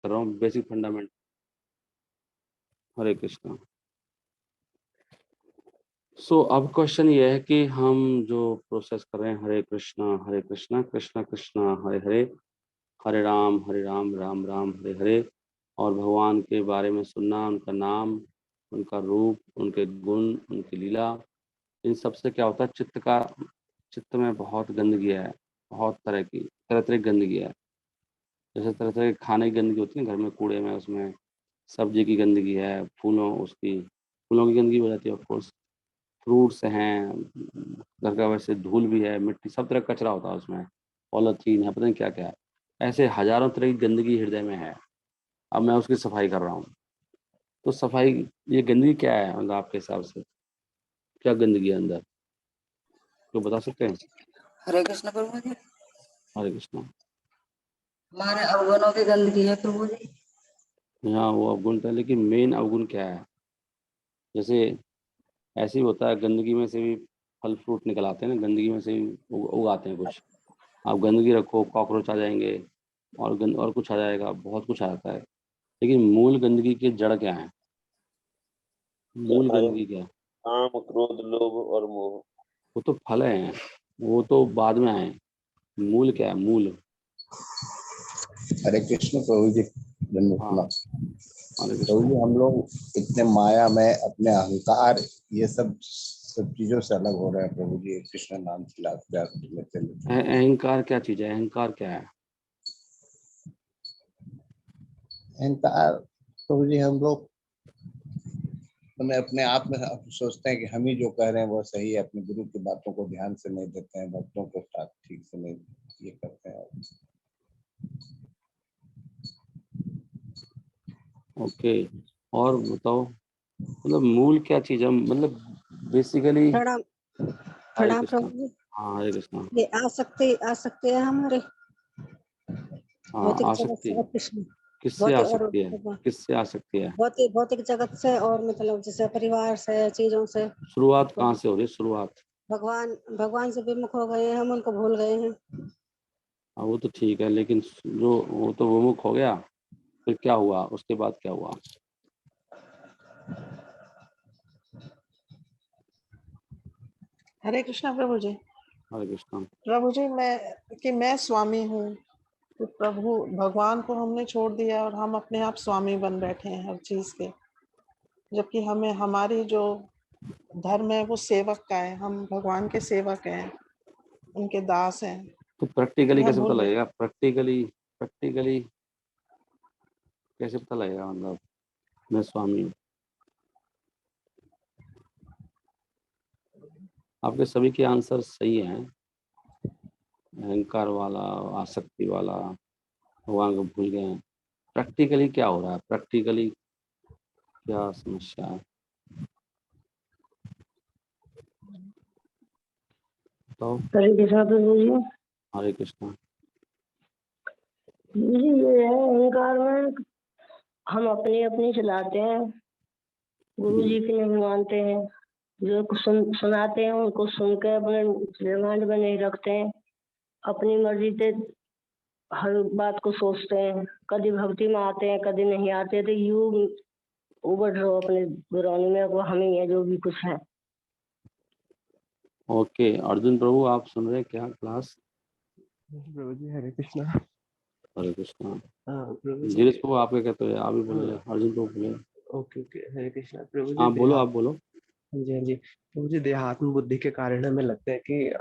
कर रहा हूँ, बेसिक फंडामेंट। हरे कृष्णा। सो अब क्वेश्चन ये है कि हम जो प्रोसेस कर रहे हैं, हरे कृष्णा कृष्णा कृष्णा हरे हरे, हरे राम राम राम हरे हरे, और भगवान के बारे में सुनना, उनका नाम, उनका रूप, उनके गुण, उनकी लीला, इन सब से क्या होता है, चित्त में बहुत गंदगी है, बहुत तरह तरह की गंदगी है। जैसे तरह तरह के खाने की गंदगी होती है घर में, कूड़े में, उसमें सब्जी की गंदगी है, फूलों की गंदगी हो जाती है, ऑफ कोर्स। फ्रूट्स हैं, घर का वैसे धूल भी है, मिट्टी, सब तरह का कचरा होता है उसमें, पॉलीथीन है, पता नहीं क्या क्या है। ऐसे हजारों तरह की गंदगी हृदय में है। अब मैं उसकी सफाई कर रहा हूँ। तो सफाई, ये गंदगी क्या है, मतलब आपके हिसाब से क्या गंदगी है अंदर, तो बता सकते हैं? हरे कृष्ण प्रभु जी। हरे कृष्णा। हमारे अवगुणों की गंदगी है प्रभु जी। हाँ, वो अवगुण था, लेकिन मेन अवगुण क्या है? जैसे ऐसे ही होता है, गंदगी में से भी फल फ्रूट निकल आते हैं ना, गंदगी में से भी उगाते हैं कुछ। आप गंदगी रखो, कॉकरोच आ जाएंगे, और कुछ आ जाएगा, बहुत कुछ आ जाता है। लेकिन मूल गंदगी की जड़ क्या है? मूल गंदगी क्या है? काम, क्रोध, लोभ और मोह। वो तो फल हैं, वो तो बाद में आए। मूल क्या है, मूल? हरे कृष्ण प्रभु जी। हाँ, हरे प्रभु कृष्णा। जी, हम लोग इतने माया में अपने अहंकार, ये सब चीजों से अलग हो रहे हैं प्रभु जी, कृष्ण नाम लेते लेते। अहंकार क्या चीज है, अहंकार क्या है? अहंकार प्रभु जी, हम लोग मैंने अपने आप में सोचते हैं कि हम ही जो कह रहे हैं वो सही है, अपने गुरु की बातों को ध्यान से नहीं देते हैं, भक्तों के साथ ठीक से नहीं ये करते हैं। ओके, और बताओ, मतलब मूल क्या चीज है, मतलब बेसिकली? प्रणाम। हरे प्रणाम कृष्णा। प्रभु जी। हाँ, हरे कृष्णा। ये आसक्ति है हमारे हाँ, भौतिक जगत आसक्ति। से और कृष्ण किससे भौतिक और आसक्ति है? किससे आसक्ति है? भौतिक जगत से, और मतलब जैसे परिवार से, चीजों से। शुरुआत तो कहाँ से हो रही है, शुरुआत? भगवान से विमुख हो गए हैं, हम उनको भूल गए हैं। हाँ, वो तो ठीक है, लेकिन जो वो तो विमुख हो गया, फिर क्या हुआ, उसके बाद क्या हुआ? हरे कृष्णा प्रभु जी। हरे कृष्णा। प्रभु जी, मैं स्वामी हूँ, तो प्रभु भगवान को हमने छोड़ दिया और हम अपने आप स्वामी बन बैठे हैं हर चीज के, जबकि हमें हमारी जो धर्म है वो सेवक का है, हम भगवान के सेवक हैं, उनके दास हैं। तो प्रैक्टिकली हम कैसे पता भूल गए। लगेगा, प्रैक्टिकली कैसे पता लगेगा, मतलब मैं स्वामी हूँ? आपके सभी के आंसर सही हैं, अहंकार वाला, आसक्ति वाला, भगवान को भूल गए हैं। प्रैक्टिकली क्या हो रहा है, प्रैक्टिकली क्या समस्या है, तो? हरे कृष्णा प्रभु जी। हरे कृष्णा। जी, ये है अहंकार में हम अपनी अपनी चलाते हैं, गुरु जी की नहीं मानते हैं, जो कुछ सुनाते हैं उनको सुनकर अपने दिमाग में नहीं रखते हैं, अपनी मर्जी से हर बात को सोचते हैं, कभी भक्ति में आते हैं कभी नहीं आते, तो यूं उबड़ रहो अपने बुरानी में, वो हम ही है जो भी कुछ है। ओके, अर्जुन प्रभु आप सुन रहे हैं क्या क्लास? प्रभु जी हरे कृष्णा। हरे कृष्णा। प्रभु जी। धीरज प्रभु आप क्या कहते हो, आप भी बोले, अर्जुन प्रभु बोले। ओके ओके, हरे कृष्णा प्रभु जी। हाँ बोलो, आप बोलो। हाँ जी हाँ जी। प्रभु जी, देहात्म बुद्धि के कारण हमें लगता है कि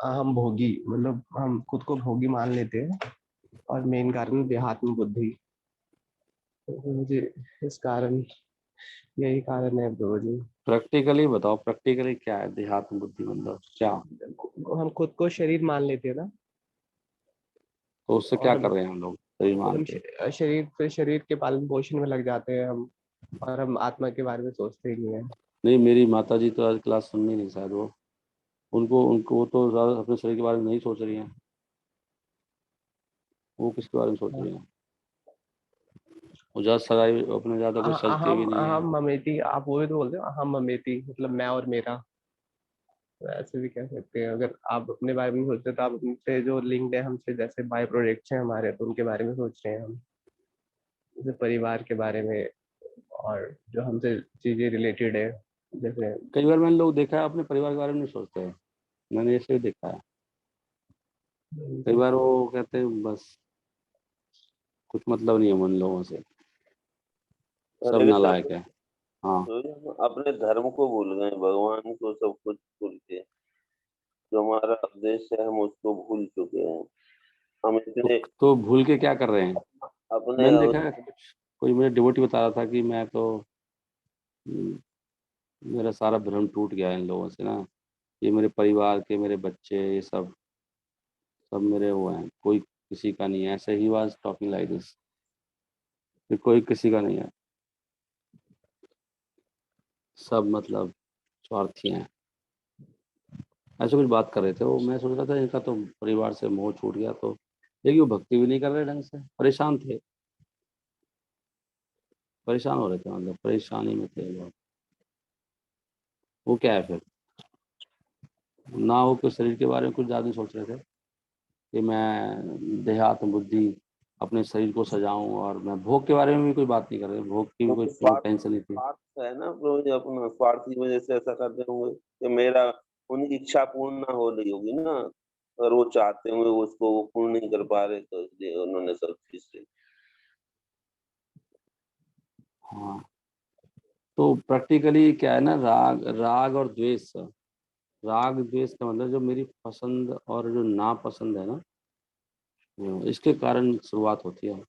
हम भोगी, मतलब हम खुद को भोगी मान लेते हैं, और मेन कारण देहात्म बुद्धि। तो प्रभु जी, इस कारण, यही कारण है प्रभु जी। प्रैक्टिकली बताओ, प्रैक्टिकली क्या है देहात्म बुद्धि, मतलब क्या? हम खुद को शरीर मान लेते हैं ना, तो उससे क्या और कर रहे हैं हम लोग, शरीर मान हम के? शरीर के पालन पोषण में लग जाते हैं हम, और हम आत्मा के बारे में सोचते ही नहीं है। नहीं, मेरी माता जी तो आज क्लास सुननी नहीं शायद, वो उनको उनको वो तो ज्यादा अपने शरीर के बारे में नहीं सोच रही हैं। वो किसके बारे में सोच रही हैं? वो ज्यादा सगाई, अपने ज्यादा कुछ सजती भी अहम नहीं है। अहम ममेती, आप वो भी तो बोलते हो, अहम ममेती, मतलब मैं और मेरा। तो ऐसे भी कह सकते हैं, अगर आप अपने बारे में सोचते हैं तो आप उनसे जो लिंक्ड है हमसे, जैसे बाय प्रोडक्ट्स हैं हमारे, तो उनके बारे में सोच रहे हैं हम। जैसे परिवार के बारे में और जो हमसे चीजें रिलेटेड है, जैसे कई बार मैंने लोग देखा है अपने परिवार के बारे में नहीं सोचते हैं, मैंने ऐसे ही देखा है। कई बार वो कहते हैं बस कुछ मतलब नहीं है उन लोगों से, सब हरे कृष्णा नालायक है। हाँ, प्रभु जी, हम अपने धर्म को भूल गए, भगवान को सब कुछ भूल के, जो हमारा उद्देश्य है हम उसको भूल चुके हैं। हम तो, इतने तो भूल के क्या कर रहे हैं? अपने मैंने देखा है कुछ, कोई मेरे डिवोटी बता रहा था कि मैं तो मेरा सारा भ्रम टूट गया है इन लोगों से ना, ये मेरे परिवार के मेरे बच्चे ये सब सब मेरे वो हैं, कोई किसी का नहीं है। ऐसे he was talking like this, कोई किसी का नहीं है, सब मतलब स्वार्थी हैं, ऐसे कुछ बात कर रहे थे वो। मैं सोच रहा था इनका तो परिवार से मोह छूट गया, तो लेकिन वो भक्ति भी नहीं कर रहे ढंग से, परेशान थे, परेशान हो रहे थे, मतलब परेशानी में थे वो। वो क्या है फिर, ना वो कुछ शरीर के बारे में कुछ ज़्यादा नहीं सोच रहे थे कि मैं देहात्म बुद्धि अपने शरीर को सजाऊं, और मैं भोग के बारे में भी कोई बात नहीं कर रहे, भोग की भी कोई क्योंकि उनको स्वार्थ टेंशन नहीं थी। स्वार्थ है ना प्रभु जी, अपना स्वार्थ की वजह से ऐसा कर रहे होंगे कि मेरा उनकी इच्छा पूर्ण ना हो रही होगी ना, अगर वो चाहते होंगे उसको वो पूर्ण नहीं कर पा रहे, तो इसलिए उन्होंने सब चीज से। हाँ, तो प्रैक्टिकली क्या है ना, राग राग और द्वेष, राग द्वेष का मतलब जो मेरी पसंद और जो नापसंद है ना, इसके कारण शुरुआत होती है।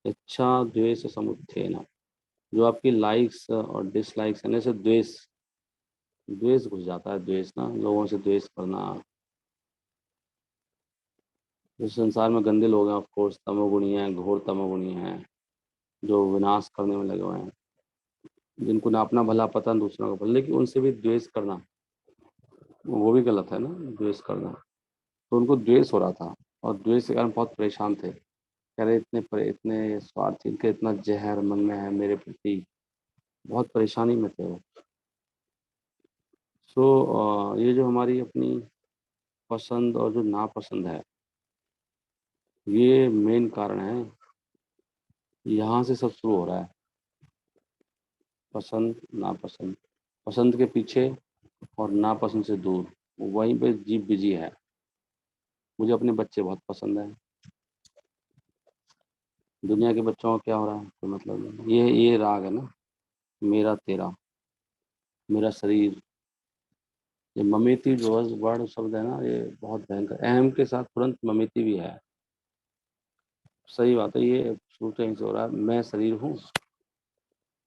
इच्छा द्वेष समुत्थेन, जो आपकी लाइक्स और डिसलाइक्स है ना, जैसे द्वेष, द्वेष घुस जाता है, द्वेष ना, लोगों से द्वेष करना। इस संसार में गंदे लोग हैं, ऑफ कोर्स तमोगुणी हैं, घोर तमोगुणी हैं, जो विनाश करने में लगे हुए हैं, जिनको ना अपना भला पता ना दूसरों का भला, लेकिन उनसे भी द्वेष करना वो भी गलत है ना, द्वेष करना। तो उनको द्वेष हो रहा था, और द्वेष के कारण बहुत परेशान थे, कह रहे इतने स्वार्थी, इनके इतना जहर मन में है मेरे प्रति, बहुत परेशानी में थे वो। सो ये जो हमारी अपनी पसंद और जो नापसंद है, ये मेन कारण है, यहाँ से सब शुरू हो रहा है। पसंद नापसंद, पसंद के पीछे और नापसंद से दूर, वहीं पे जीव बिजी है। मुझे अपने बच्चे बहुत पसंद है, दुनिया के बच्चों का क्या हो रहा है कोई मतलब नहीं। ये राग है ना, मेरा तेरा, मेरा शरीर, ये ममेती जो वर्ड शब्द है ना, ये बहुत भयंकर, अहम के साथ तुरंत ममेती भी है। सही बात है, ये शुरू से यहीं से हो रहा है, मैं शरीर हूँ,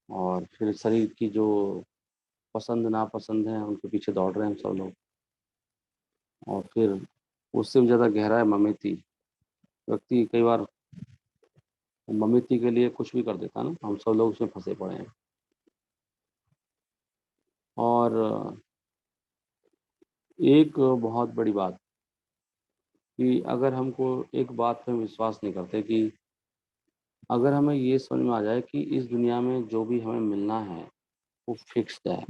और फिर शरीर की जो पसंद नापसंद है उनके पीछे दौड़ रहे हैं हम सब लोग, और फिर उससे भी ज़्यादा गहरा है ममेती। व्यक्ति कई बार ममेती के लिए कुछ भी कर देता है ना, हम सब लोग उसमें फंसे पड़े हैं। और एक बहुत बड़ी बात कि अगर हमको एक बात पे विश्वास नहीं करते कि अगर हमें ये समझ में आ जाए कि इस दुनिया में जो भी हमें मिलना है वो फिक्स्ड है,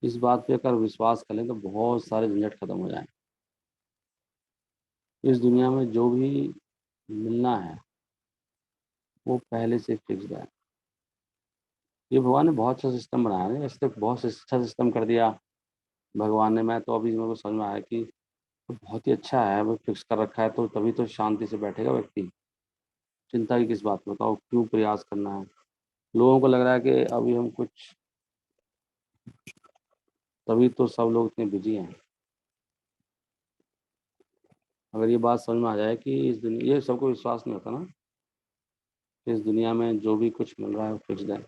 इस बात पे अगर विश्वास कर लें तो बहुत सारे झंझट खत्म हो जाए। इस दुनिया में जो भी मिलना है वो पहले से फिक्स्ड है। ये भगवान ने बहुत अच्छा सिस्टम बनाया है, इस तक बहुत अच्छा सिस्टम कर दिया भगवान ने। मैं तो अभी मेरे को समझ में आया कि तो बहुत ही अच्छा है, वो फिक्स कर रखा है, तो तभी तो शांति से बैठेगा व्यक्ति। चिंता की किस बात में, बताओ क्यों प्रयास करना है। लोगों को लग रहा है कि अभी हम कुछ, तभी तो सब लोग इतने बिजी हैं। अगर ये बात समझ में आ जाए कि इस दुनिया, ये सबको विश्वास नहीं होता ना कि इस दुनिया में जो भी कुछ मिल रहा है वो फिक्स्ड है,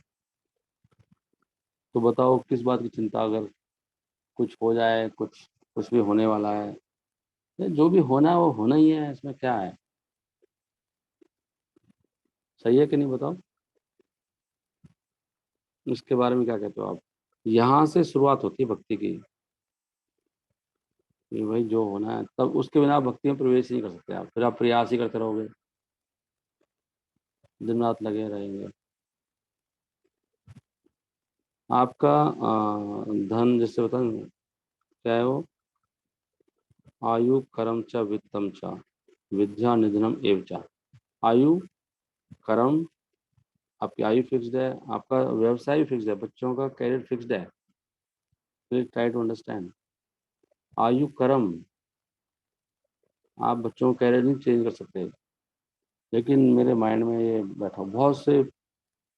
तो बताओ किस बात की चिंता। अगर कुछ हो जाए, कुछ कुछ भी होने वाला है, ये जो भी होना है वो होना ही है, इसमें क्या है। सही है कि नहीं बताओ, इसके बारे में क्या कहते हो आप? यहाँ से शुरुआत होती है भक्ति की, कि भाई जो होना है, तब उसके बिना आप भक्ति में प्रवेश नहीं कर सकते आप, फिर आप प्रयास ही करते रहोगे, दिन रात लगे रहेंगे। आपका धन जैसे बता, क्या है वो, आयु कर्म च वित्तम च विद्या निधनम एव च। आयु कर्म, आपकी आयु फिक्स्ड है, आपका व्यवसाय भी फिक्स्ड है, बच्चों का कैरियर फिक्स्ड है। Please try to understand. आयु कर्म, आप बच्चों का कैरियर नहीं चेंज कर सकते। लेकिन मेरे माइंड में ये बैठा, बहुत से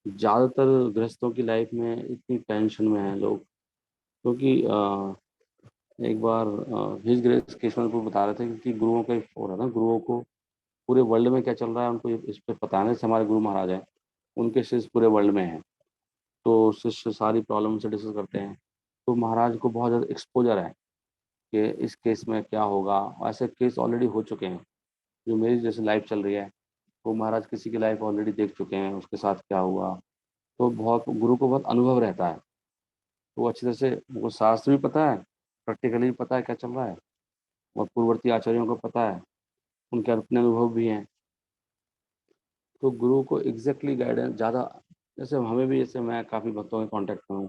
ज़्यादातर गृहस्थों की लाइफ में इतनी टेंशन में हैं लोग, क्योंकि एक बार हिज ग्रेस केशवनपुर बता रहे थे कि गुरुओं का हो रहा है ना, गुरुओं को पूरे वर्ल्ड में क्या चल रहा है उनको इस पे पता नहीं। जैसे हमारे गुरु महाराज हैं, उनके शिष्य पूरे वर्ल्ड में हैं, तो शिष्य सारी प्रॉब्लम से डिस्कस करते हैं। तो महाराज को बहुत ज़्यादा एक्सपोजर है कि इस केस में क्या होगा। ऐसे केस ऑलरेडी हो चुके हैं, जो मेरी जैसे लाइफ चल रही है, वो महाराज किसी की लाइफ ऑलरेडी देख चुके हैं, उसके साथ क्या हुआ। तो बहुत गुरु को बहुत अनुभव रहता है, तो वो अच्छी तरह से उनको शास्त्र भी पता है, प्रैक्टिकली भी पता है क्या चल रहा है, और पूर्ववर्ती आचार्यों को पता है, उनके अपने अनुभव भी हैं। तो गुरु को एग्जैक्टली गाइडेंस ज़्यादा, जैसे हमें भी, जैसे मैं काफ़ी भक्तों के कांटेक्ट में हूँ,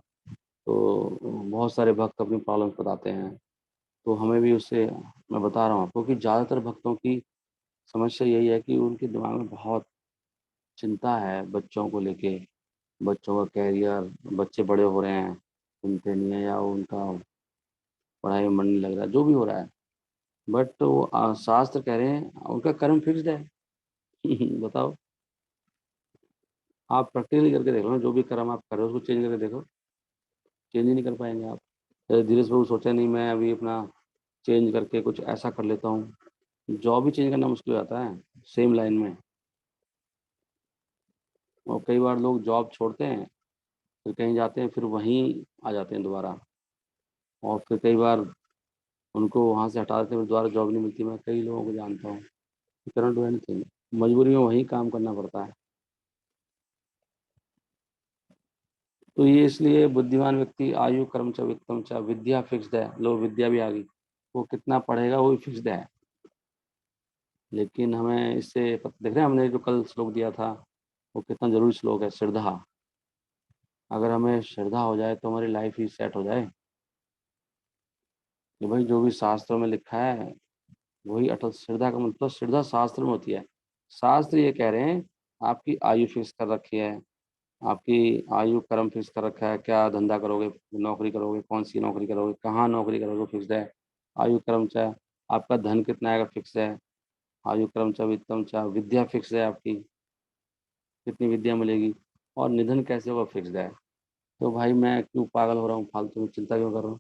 तो बहुत सारे भक्त अपनी प्रॉब्लम बताते हैं, तो हमें भी उससे, मैं बता रहा हूँ आपको कि ज़्यादातर भक्तों की समस्या यही है कि उनके दिमाग में बहुत चिंता है बच्चों को लेके, बच्चों का कैरियर, बच्चे बड़े हो रहे हैं, सुनते नहीं है, या उनका पढ़ाई में मन नहीं लग रहा है, जो भी हो रहा है। बट वो शास्त्र कह रहे हैं उनका कर्म फिक्स्ड है। बताओ, आप प्रैक्टिकली करके देखो ना, जो भी कर्म आप कर रहे हो उसको चेंज करके देखो, चेंज ही नहीं कर पाएंगे आप। धीरज प्रभु सोचा नहीं मैं अभी अपना चेंज करके कुछ ऐसा कर लेता हूँ। जॉब भी चेंज करना मुश्किल हो जाता है सेम लाइन में, और कई बार लोग जॉब छोड़ते हैं, फिर कहीं जाते हैं, फिर वहीं आ जाते हैं दोबारा, और फिर कई बार उनको वहाँ से हटा देते हैं, फिर दोबारा जॉब नहीं मिलती। मैं कई लोगों को जानता हूँ, करंट डू एनीथिंग, मजबूरी में वहीं काम करना पड़ता है। तो ये इसलिए बुद्धिमान व्यक्ति आयु कर्म च वित्तम च, विद्या फिक्स्ड है, लो विद्या भी आ गई, वो कितना पढ़ेगा वो भी फिक्स्ड है। लेकिन हमें इससे देख रहे हैं, हमने जो कल श्लोक दिया था वो कितना जरूरी श्लोक है, श्रद्धा। अगर हमें श्रद्धा हो जाए तो हमारी लाइफ ही सेट हो जाए कि भाई जो भी शास्त्रों में लिखा है वही अटल। श्रद्धा का मतलब श्रद्धा शास्त्र में होती है। शास्त्र ये कह रहे हैं आपकी आयु फिक्स कर रखी है, आपकी आयु कर्म फिक्स कर रखा है, क्या धंधा करोगे, नौकरी करोगे, कौन सी नौकरी करोगे, कहाँ नौकरी करोगे, फिक्स है। आयु कर्म चाहे आपका धन कितना आएगा, फिक्स है। आयु कर्म चाहे वित्तम चाहे विद्या फिक्स है, आपकी कितनी विद्या मिलेगी, और निधन कैसे होगा, फिक्स है। तो भाई मैं क्यों पागल हो रहा हूँ, फालतू में चिंता क्यों कर रहा हूँ।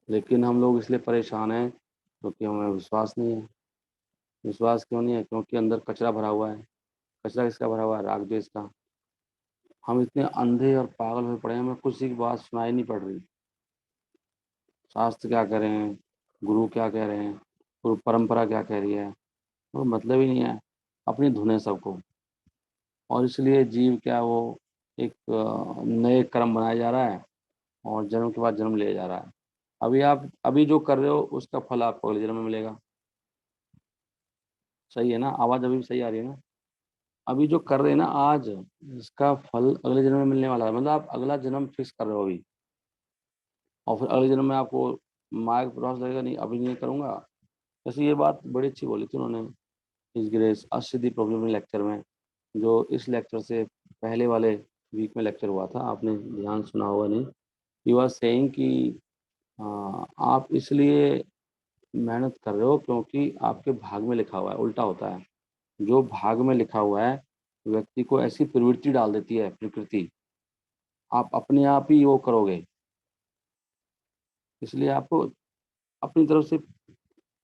लेकिन हम लोग इसलिए परेशान हैं क्योंकि हमें विश्वास नहीं है। विश्वास क्यों नहीं है, क्योंकि अंदर कचरा भरा हुआ है। कचरा किसका भरा हुआ है, राग द्वेष का। हम इतने अंधे और पागल हुए पड़े हैं, हमें किसी की बात सुनाई नहीं पड़ रही। शास्त्र क्या कह रहे हैं, गुरु क्या कह रहे हैं, गुरु परंपरा क्या कह रही है, वो मतलब ही नहीं है। अपनी धुन सबको, और इसलिए जीव क्या वो एक नए कर्म बनाया जा रहा है, और जन्म के बाद जन्म ले जा रहा है। अभी आप अभी जो कर रहे हो उसका फल आपको अगले जन्म में मिलेगा। सही है ना, आवाज़ अभी भी सही आ रही है ना। अभी जो कर रहे हैं ना आज, इसका फल अगले जन्म में मिलने वाला है। मतलब आप अगला जन्म फिक्स कर रहे हो अभी, और फिर अगले जन्म में आपको मार्ग प्रवास लगेगा, नहीं अभी नहीं करूँगा। जैसे ये बात बड़ी अच्छी बोली थी उन्होंने इस ग्रेस असिद्धि प्रॉब्लम लेक्चर में, जो इस लेक्चर से पहले वाले वीक में लेक्चर हुआ था, आपने ध्यान सुना होगा नहीं। ही वाज सेइंग कि आप इसलिए मेहनत कर रहे हो क्योंकि आपके भाग में लिखा हुआ है। उल्टा होता है, जो भाग में लिखा हुआ है व्यक्ति को ऐसी प्रवृत्ति डाल देती है प्रकृति, आप अपने आप ही वो करोगे। इसलिए आपको अपनी तरफ से,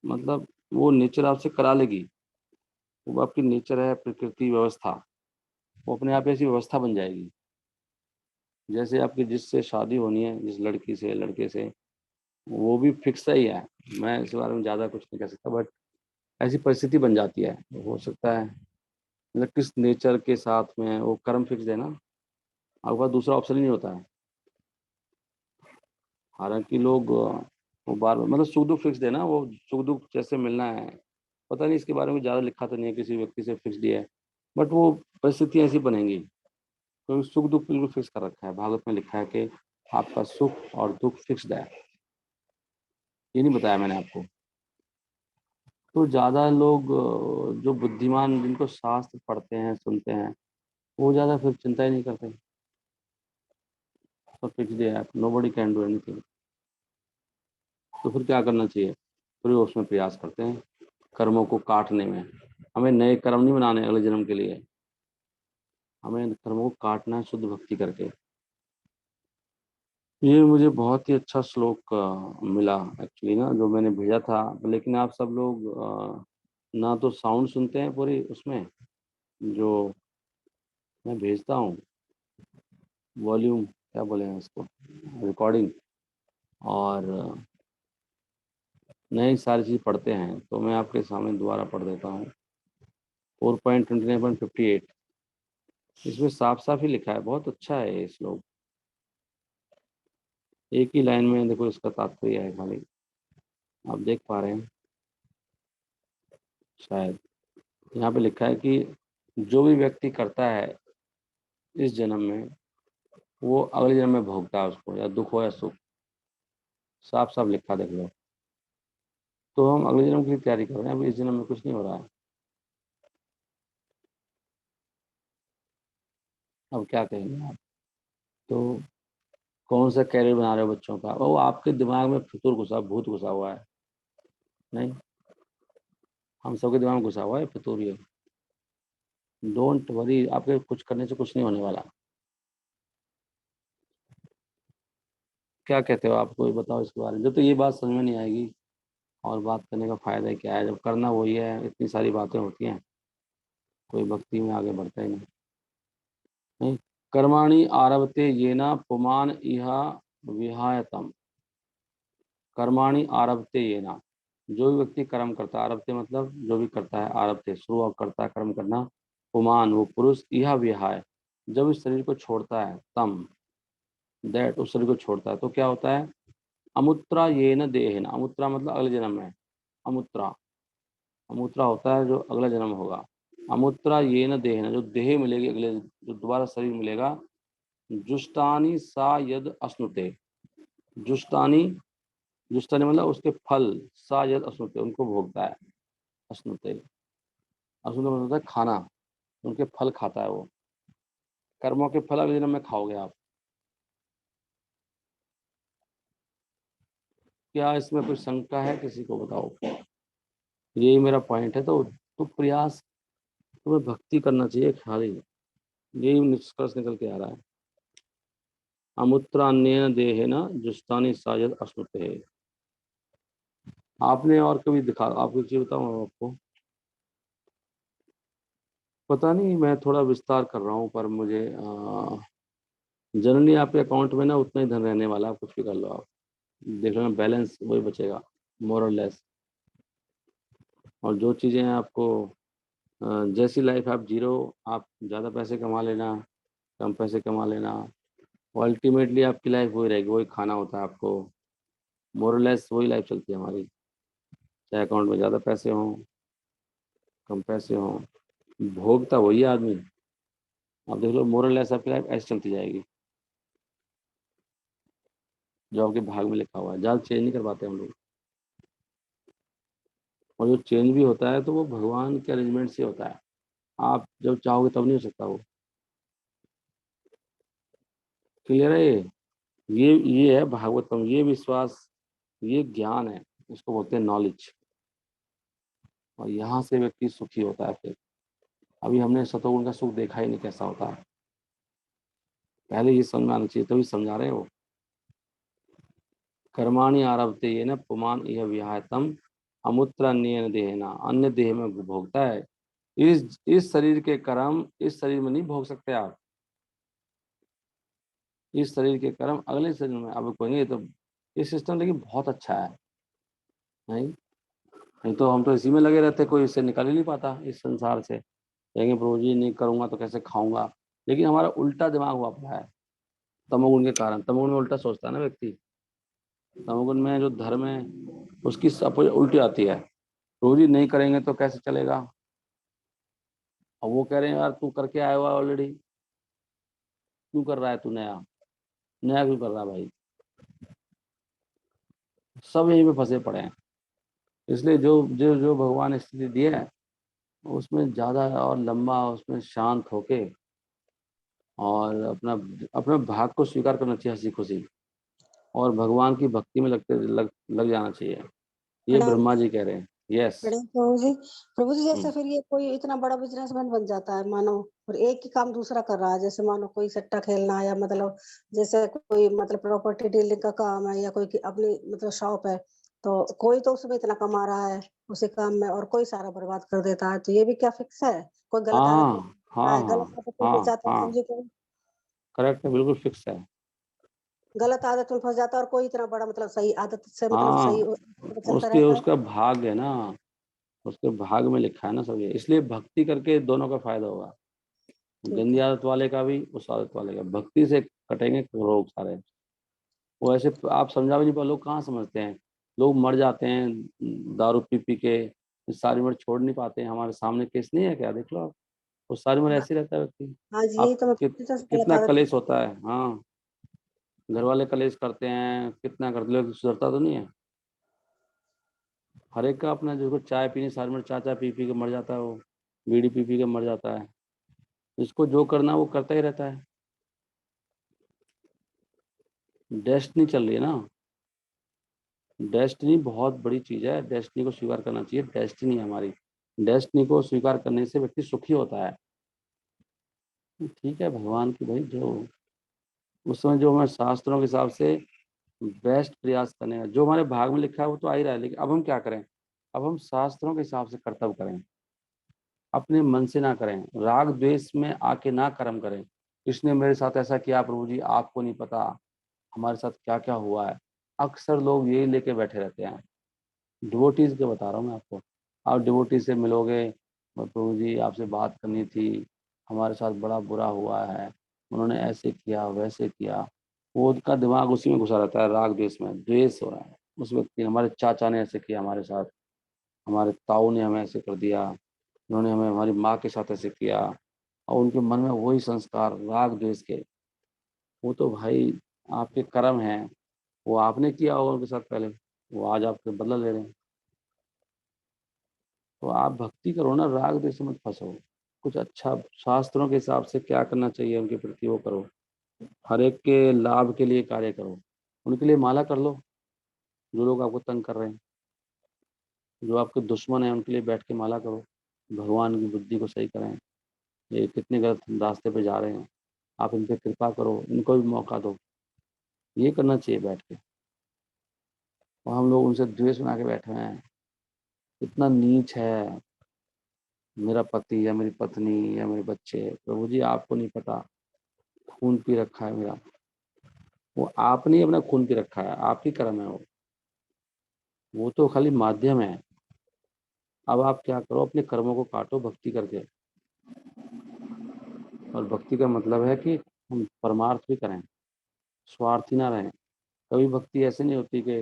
मतलब वो नेचर आपसे करा लेगी। वो आपकी नेचर है, प्रकृति व्यवस्था, वो अपने आप ऐसी व्यवस्था बन जाएगी। जैसे आपकी जिससे शादी होनी है, जिस लड़की से लड़के से, वो भी फिक्स ही है। मैं इस बारे में ज़्यादा कुछ नहीं कह सकता, बट ऐसी परिस्थिति बन जाती है। हो सकता है मतलब किस नेचर के साथ में वो कर्म फिक्स है ना, आपके पास दूसरा ऑप्शन ही नहीं होता है। हालांकि लोग वो बार मतलब सुख दुख फिक्स है ना, वो सुख दुख जैसे मिलना है। पता नहीं, इसके बारे में ज़्यादा लिखा तो नहीं है किसी व्यक्ति से फिक्स है, बट वो परिस्थितियाँ ऐसी बनेंगी। तो सुख दुख बिल्कुल फिक्स कर रखा है, भागवत में लिखा है कि आपका सुख और दुख फिक्स्ड है। ये नहीं बताया मैंने आपको। तो ज़्यादा लोग जो बुद्धिमान जिनको शास्त्र पढ़ते हैं सुनते हैं वो ज़्यादा फिर चिंता ही नहीं करते। सब फिक्स डे है, नोबडी कैन डू एनीथिंग। तो फिर क्या करना चाहिए? फिर वो उसमें प्रयास करते हैं कर्मों को काटने में। हमें नए कर्म नहीं बनाने अगले जन्म के लिए, हमें कर्मों को काटना है शुद्ध भक्ति करके। ये मुझे बहुत ही अच्छा श्लोक मिला एक्चुअली ना, जो मैंने भेजा था। लेकिन आप सब लोग ना तो साउंड सुनते हैं पूरी उसमें जो मैं भेजता हूँ, वॉल्यूम क्या बोले हैं उसको, रिकॉर्डिंग, और नई सारी चीज़ पढ़ते हैं। तो मैं आपके सामने दोबारा पढ़ देता हूँ। 4.29.58 इसमें साफ साफ ही लिखा है, बहुत अच्छा है ये श्लोक। एक ही लाइन में देखो इसका तात्पर्य है खाली, आप देख पा रहे हैं शायद। यहाँ पे लिखा है कि जो भी व्यक्ति करता है इस जन्म में वो अगले जन्म में भोगता है उसको, या दुख हो या सुख। साफ साफ लिखा देख लो। तो हम अगले जन्म की तैयारी कर रहे हैं, अभी इस जन्म में कुछ नहीं हो रहा है। अब क्या कहेंगे आप? तो कौन सा कैरियर बना रहे हो बच्चों का? वो आपके दिमाग में फितूर घुसा, भूत घुसा हुआ है। नहीं, हम सबके दिमाग में घुसा हुआ है फितूर ये। डोंट वरी, आपके कुछ करने से कुछ नहीं होने वाला। क्या कहते हो आप? कोई बताओ इसके बारे में। जब तो ये बात समझ में नहीं आएगी और बात करने का फायदा क्या है? जब करना वही है, इतनी सारी बातें होती हैं, कोई भक्ति में आगे बढ़ता ही नहीं। नहीं, कर्माणि आरभते येना पुमान इह विहायतम। कर्माणि आरभते येना, जो भी व्यक्ति कर्म करता है, आरभते मतलब जो भी करता है, आरभते शुरुआत करता है कर्म करना, पुमान वो पुरुष, इह विहाय जब इस शरीर को छोड़ता है, तम दैट उस शरीर को छोड़ता है, तो क्या होता है? अमुत्रा ये न देह, अमुत्रा मतलब अगले जन्म में, अमुत्रा, अमुत्रा होता है जो अगला जन्म होगा। अमुत्रा ये न देह, जो देह मिलेगी अगले, जो दोबारा शरीर मिलेगा, जुष्टानी सा यद अश्नुते, जुष्टानी, जुष्टानी मतलब उसके फल, सा यद अश्नुते उनको भोगता है। अश्नुते, अश्नुते मतलब होता है खाना, उनके फल खाता है वो। कर्मों के फल अगले जन्म में खाओगे आप। क्या इसमें कोई शंका है? किसी को बताओ। यही मेरा पॉइंट है। तो प्रयास, तुम्हें भक्ति करना चाहिए खाली, यही निष्कर्ष निकल के आ रहा है। अमुत्रान्यन देहेन जुष्टानि सायद अश्नुते। आपने और कभी दिखा, आपको एक चीज बताऊं आपको, पता नहीं मैं थोड़ा विस्तार कर रहा हूँ पर मुझे जनरली आपके अकाउंट में ना उतना ही धन रहने वाला है, कुछ भी कर लो आप, देख लेना बैलेंस वही बचेगा मोर और लेस। और जो चीज़ें आपको जैसी लाइफ आप जी रहे हो, आप ज़्यादा पैसे कमा लेना, कम पैसे कमा लेना, अल्टीमेटली आपकी लाइफ वही रहेगी, वही खाना होता है आपको, मोरलेस वही लाइफ चलती है हमारी। चाहे अकाउंट में ज़्यादा पैसे हों कम पैसे हों, भोगता वही है आदमी। आप देख लो मोरलेस आपकी लाइफ ऐसे चलती जाएगी जो आपके भाग में लिखा हुआ है। ज़्यादा चेंज नहीं कर पाते हम लोग, और जो चेंज भी होता है तो वो भगवान के अरेंजमेंट से होता है। आप जब चाहोगे तब नहीं हो सकता वो। क्लियर है ये है भागवतम, ये विश्वास, ये ज्ञान है, इसको बोलते हैं नॉलेज। और यहाँ से व्यक्ति सुखी होता है। फिर अभी हमने सतोगुण का सुख देखा ही नहीं कैसा होता है, पहले ये समझ में आना चाहिए, तभी समझा रहे हैं वो। कर्माणि आरभते ये न पुमान यह विहायतम अमुत्र अन्य देहना, अन्य देह में भोगता है। इस शरीर के कर्म इस शरीर में नहीं भोग सकते आप। इस शरीर के कर्म अगले शरीर में आप भोगेंगे। तो ये सिस्टम लेकिन बहुत अच्छा है। नहीं, नहीं तो हम तो इसी में लगे रहते, कोई इससे निकल ही नहीं पाता इस संसार से। कहेंगे प्रभु जी नहीं करूंगा तो कैसे खाऊंगा। लेकिन हमारा उल्टा दिमाग हुआ पड़ा है तमोगुण के कारण। तमोगुण में उल्टा सोचता है ना व्यक्ति। तमोगुण में जो धर्म है उसकी अपोजिट उल्टी आती है। प्रभु जी नहीं करेंगे तो कैसे चलेगा। और वो कह रहे हैं यार तू करके आया हुआ ऑलरेडी, क्यों कर रहा है तू नया, नया क्यों कर रहा है भाई। सब यहीं पे फंसे पड़े हैं। इसलिए जो जो जो भगवान ने स्थिति दी है उसमें ज़्यादा और लंबा उसमें शांत होके और अपना अपने भाग को स्वीकार करना चाहिए हंसी खुशी, और भगवान की भक्ति में लग जाना चाहिए। ये प्रणाम। ब्रह्मा जी कह रहे हैं। यस। प्रणाम प्रभु जी। प्रभु जी, जैसे हम्म। फिर ये कोई इतना बड़ा बिजनेसमैन बन जाता है मानो, और एक ही काम दूसरा कर रहा है, जैसे मानो कोई सट्टा खेलना, या मतलब जैसे कोई मतलब प्रॉपर्टी डीलिंग का काम है, या कोई की अपनी मतलब शॉप है, तो कोई तो उसमें इतना कमा रहा है उसी काम में, और कोई सारा बर्बाद कर देता है। तो ये भी क्या फिक्स है? कोई गलत आदत में हाँ हाँ गलत हाँ आदत में हाँ फंस जाता है हाँ, प्रभु जी, कोई करेक्ट है, बिल्कुल फिक्स है। गलत आदत में फंस जाता है, और कोई इतना बड़ा मतलब सही आदत से मतलब हाँ, सही चलता उसके रहता है। उसका भाग है ना, उसके भाग में लिखा है ना सब ये, इसलिए भक्ति करके दोनों का फायदा होगा। ठीक गंदी है। आदत वाले का भी, उस आदत वाले का, भक्ति से कटेंगे रोग सारे। वो ऐसे आप समझा भी नहीं पाओ, लोग कहाँ समझते हैं। लोग मर जाते हैं दारू पी पी के, सारी उम्र छोड़ नहीं पाते हैं। हमारे सामने केस नहीं है क्या, देख लो आप। वो सारी उम्र हाँ ऐसे ही रहता है व्यक्ति। हाँ जी, यही आप तो मैं कित, पूछती थी, गलत कितना आदत। कलेश होता है। हाँ, घर वाले कलेश करते हैं, कितना करते, लोग सुधरता तो नहीं है। हर एक का अपना, जिसको चाय पीनी, सारी उम्र चाय चाय पी पी के मर जाता है वो, बीड़ी पी पी के मर जाता है। जिसको जो करना है वो करता ही रहता है। डेस्टिनी चल रही है ना। डेस्टिनी बहुत बड़ी चीज है, डेस्टिनी को स्वीकार करना चाहिए। डेस्टिनी है हमारी, डेस्टिनी को स्वीकार करने से व्यक्ति सुखी होता है। ठीक है, भगवान की भाई जो उस समय जो हमारे शास्त्रों के हिसाब से बेस्ट प्रयास करने का, जो हमारे भाग में लिखा है वो तो आ ही रहा है, लेकिन अब हम क्या करें। अब हम शास्त्रों के हिसाब से कर्तव्य करें, अपने मन से ना करें, राग द्वेष में आके ना कर्म करें। इसने मेरे साथ ऐसा किया प्रभु जी, आपको नहीं पता हमारे साथ क्या क्या हुआ है। अक्सर लोग यही लेके बैठे रहते हैं। डिवोटीज के बता रहा हूँ मैं आपको। आप डिवोटी से मिलोगे, और प्रभु जी आपसे बात करनी थी, हमारे साथ बड़ा बुरा हुआ है, उन्होंने ऐसे किया वैसे किया। वो उसका दिमाग उसी में घुसा रहता है, राग द्वेष में, द्वेष हो रहा है उस व्यक्ति ने, हमारे चाचा ने ऐसे किया हमारे साथ, हमारे ताऊ ने हमें ऐसे कर दिया, उन्होंने हमें हमारी माँ के साथ ऐसे किया। और उनके मन में वही संस्कार राग द्वेष के। वो तो भाई आपके कर्म हैं, वो आपने किया होगा उनके साथ पहले, वो आज आपके बदला ले रहे हैं। तो आप भक्ति करो ना, राग द्वेष में मत फंसो। कुछ अच्छा शास्त्रों के हिसाब से क्या करना चाहिए उनके प्रति वो करो। हर एक के लाभ के लिए कार्य करो। उनके लिए माला कर लो, जो लोग आपको तंग कर रहे हैं, जो आपके दुश्मन हैं उनके लिए बैठ के माला करो। भगवान की बुद्धि को सही करें, ये कितने गलत रास्ते पे जा रहे हैं, आप इन पे कृपा करो, इनको भी मौका दो। ये करना चाहिए बैठ के। और हम लोग उनसे द्वेष बना के बैठे हुए हैं, इतना नीच है। मेरा पति या मेरी पत्नी या मेरे बच्चे, प्रभु जी आपको नहीं पता, खून पी रखा है मेरा। वो आपने ही अपना खून पी रखा है, आप ही कर्म है वो तो खाली माध्यम है। अब आप क्या करो, अपने कर्मों को काटो भक्ति करके। और भक्ति का मतलब है कि हम परमार्थ भी करें, स्वार्थी ना रहें। कभी भक्ति ऐसे नहीं होती कि